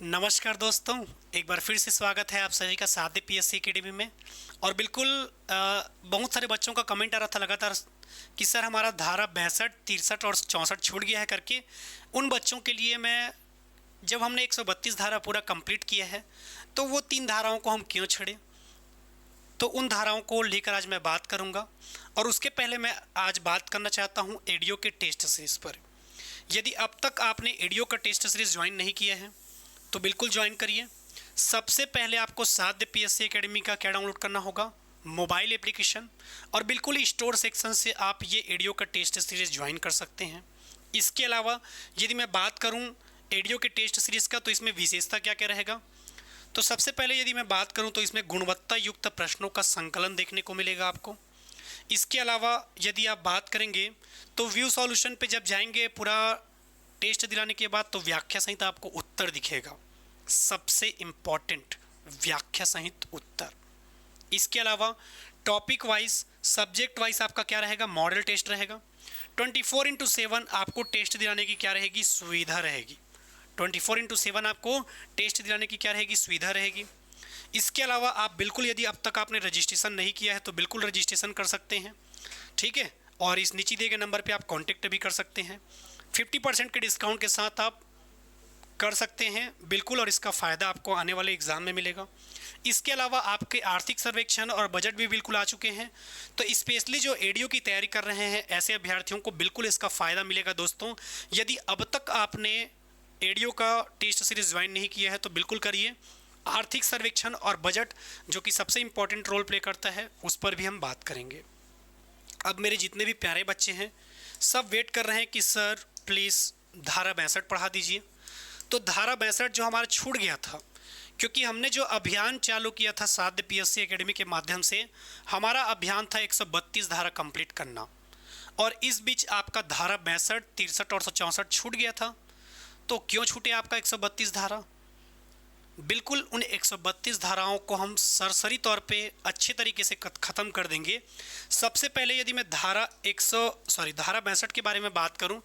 नमस्कार दोस्तों, एक बार फिर से स्वागत है आप सभी का साध्य पीएससी एकेडमी में। और बिल्कुल बहुत सारे बच्चों का कमेंट आ रहा था लगातार कि सर हमारा धारा 62, 63 और 64 छूट गया है करके। उन बच्चों के लिए मैं, जब हमने 132 धारा पूरा कंप्लीट किया है तो वो 3 धाराओं को हम क्यों छेड़े, तो उन धाराओं को लेकर आज मैं बात करूंगा। और उसके पहले मैं आज बात करना चाहता हूं एडीओ के टेस्ट सीरीज़ पर। यदि अब तक आपने एडीओ का टेस्ट सीरीज़ ज्वाइन नहीं किया है तो बिल्कुल ज्वाइन करिए। सबसे पहले आपको साध्य पीएससी एकेडमी का क्या डाउनलोड करना होगा, मोबाइल एप्लीकेशन, और बिल्कुल स्टोर सेक्शन से आप ये एडीओ का टेस्ट सीरीज़ ज्वाइन कर सकते हैं। इसके अलावा यदि मैं बात करूं एडीओ के टेस्ट सीरीज़ का, तो इसमें विशेषता क्या क्या रहेगा। तो सबसे पहले यदि मैं बात करूं तो इसमें गुणवत्ता युक्त प्रश्नों का संकलन देखने को मिलेगा आपको। इसके अलावा यदि आप बात करेंगे तो व्यू सॉल्यूशन पे जब जाएंगे पूरा टेस्ट दिलाने के बाद, तो व्याख्या सहित आपको उत्तर दिखेगा। सबसे इम्पॉर्टेंट, व्याख्या सहित उत्तर। इसके अलावा टॉपिक वाइज, सब्जेक्ट वाइज आपका क्या रहेगा, मॉडल टेस्ट रहेगा। 24x7 आपको टेस्ट दिलाने की क्या रहेगी, सुविधा रहेगी। 24x7 आपको टेस्ट दिलाने की क्या रहेगी, सुविधा रहेगी। इसके अलावा आप बिल्कुल, यदि अब तक आपने रजिस्ट्रेशन नहीं किया है तो बिल्कुल रजिस्ट्रेशन कर सकते हैं, ठीक है। और इस नीचे दिए गए नंबर पे आप कांटेक्ट भी कर सकते हैं। 50% के डिस्काउंट के साथ आप कर सकते हैं बिल्कुल, और इसका फ़ायदा आपको आने वाले एग्ज़ाम में मिलेगा। इसके अलावा आपके आर्थिक सर्वेक्षण और बजट भी बिल्कुल आ चुके हैं, तो स्पेशली जो एडीओ की तैयारी कर रहे हैं ऐसे अभ्यर्थियों को बिल्कुल इसका फ़ायदा मिलेगा दोस्तों। यदि अब तक आपने एडीओ का टेस्ट सीरीज ज्वाइन नहीं किया है तो बिल्कुल करिए। आर्थिक सर्वेक्षण और बजट जो कि सबसे इम्पोर्टेंट रोल प्ले करता है, उस पर भी हम बात करेंगे। अब मेरे जितने भी प्यारे बच्चे हैं सब वेट कर रहे हैं कि सर प्लीज़ धारा 62 पढ़ा दीजिए। तो धारा 62 जो हमारा छूट गया था, क्योंकि हमने जो अभियान चालू किया था साध्य पीएससी एकेडमी के माध्यम से, हमारा अभियान था 132 धारा कंप्लीट करना, और इस बीच आपका धारा 62, 63 और 64 छूट गया था। तो क्यों छूटे आपका 132 धारा? बिल्कुल उन 132 धाराओं को हम सरसरी तौर पे अच्छे तरीके से ख़त्म कर देंगे। सबसे पहले यदि मैं धारा 62 के बारे में बात करूं,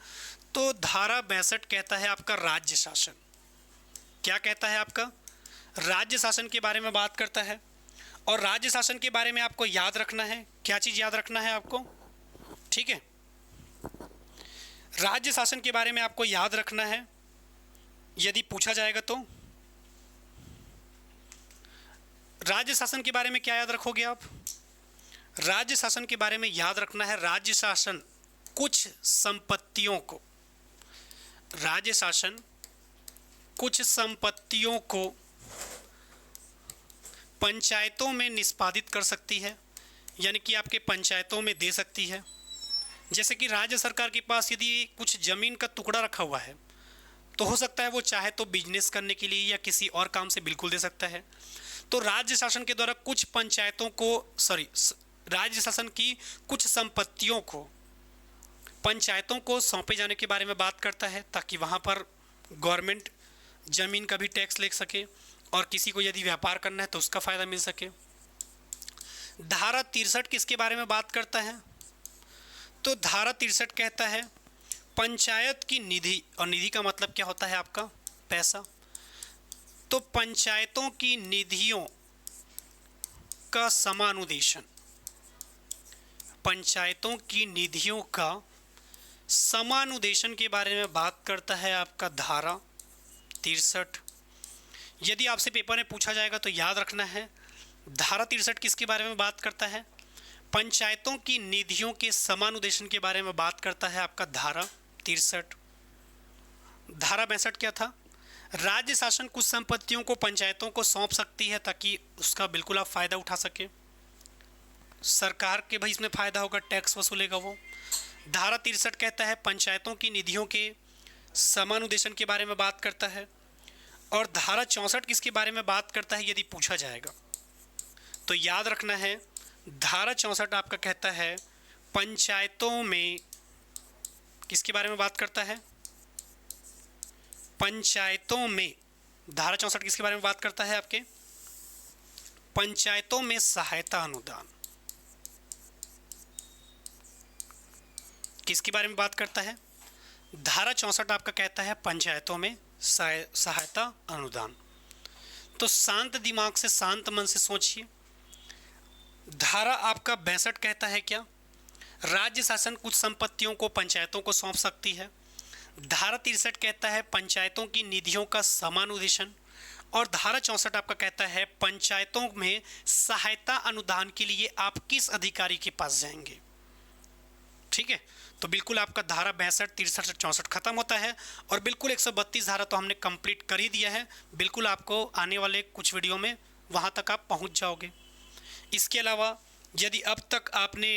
तो धारा 62 कहता है आपका राज्य शासन। क्या कहता है आपका? राज्य शासन के बारे में बात करता है। और राज्य शासन के बारे में आपको याद रखना है, क्या चीज़ याद रखना है आपको, ठीक है। राज्य शासन के बारे में आपको याद रखना है, यदि पूछा जाएगा तो राज्य शासन के बारे में क्या याद रखोगे आप? राज्य शासन के बारे में याद रखना है, राज्य शासन कुछ संपत्तियों को, राज्य शासन कुछ संपत्तियों को पंचायतों में निष्पादित कर सकती है, यानी कि आपके पंचायतों में दे सकती है। जैसे कि राज्य सरकार के पास यदि कुछ ज़मीन का टुकड़ा रखा हुआ है तो हो सकता है वो चाहे तो बिजनेस करने के लिए या किसी और काम से बिल्कुल दे सकता है। तो राज्य शासन के द्वारा कुछ पंचायतों को, राज्य शासन की कुछ संपत्तियों को पंचायतों को सौंपे जाने के बारे में बात करता है, ताकि वहाँ पर गवर्नमेंट ज़मीन का भी टैक्स ले सके और किसी को यदि व्यापार करना है तो उसका फ़ायदा मिल सके। धारा 63 किसके बारे में बात करता है? तो धारा 63 कहता है पंचायत की निधि, और निधि का मतलब क्या होता है आपका, पैसा। तो पंचायतों की निधियों का समानुदेशन, पंचायतों की निधियों का समानुदेशन के बारे में बात करता है आपका धारा 63। यदि आपसे पेपर में पूछा जाएगा तो याद रखना है, धारा 63 किसके बारे में बात करता है? पंचायतों की निधियों के समानुदेशन के बारे में बात करता है आपका धारा 63। धारा 62 क्या था? राज्य शासन कुछ संपत्तियों को पंचायतों को सौंप सकती है ताकि उसका बिल्कुल आप फ़ायदा उठा सके। सरकार के भाई इसमें फ़ायदा होगा, टैक्स वसूलेगा वो। धारा 63 कहता है पंचायतों की निधियों के समानुदेशन के बारे में बात करता है। और धारा 64 किसके बारे में बात करता है यदि पूछा जाएगा तो याद रखना है, धारा 64 आपका कहता है पंचायतों में, किसके बारे में बात करता है? पंचायतों में। धारा 64 किसके बारे में बात करता है आपके? पंचायतों में सहायता अनुदान। किसके बारे में बात करता है? धारा 64 आपका कहता है पंचायतों में सहायता अनुदान। तो शांत दिमाग से, शांत मन से सोचिए। धारा आपका 62 कहता है क्या? राज्य शासन कुछ संपत्तियों को पंचायतों को सौंप सकती है। धारा 63 कहता है पंचायतों की निधियों का समानुदेशन। और धारा 64 आपका कहता है पंचायतों में सहायता अनुदान के लिए आप किस अधिकारी के पास जाएंगे। ठीक है, तो बिल्कुल आपका धारा 62, 63 और 64 खत्म होता है और बिल्कुल 132 धारा तो हमने कंप्लीट कर ही दिया है। बिल्कुल आपको आने वाले कुछ वीडियो में वहां तक आप पहुंच जाओगे। इसके अलावा यदि अब तक आपने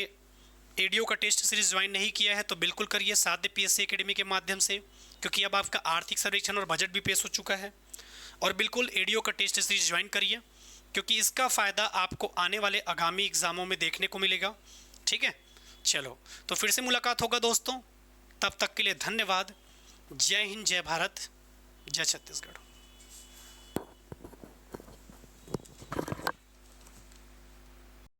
एडीओ का टेस्ट सीरीज ज्वाइन नहीं किया है तो बिल्कुल करिए साध्य पीएससी एकेडमी के माध्यम से, क्योंकि अब आपका आर्थिक सर्वेक्षण और बजट भी पेश हो चुका है। और बिल्कुल एडीओ का टेस्ट सीरीज ज्वाइन करिए, क्योंकि इसका फ़ायदा आपको आने वाले आगामी एग्जामों में देखने को मिलेगा। ठीक है, चलो तो फिर से मुलाकात होगा दोस्तों, तब तक के लिए धन्यवाद। जय हिंद, जय भारत, जय छत्तीसगढ़।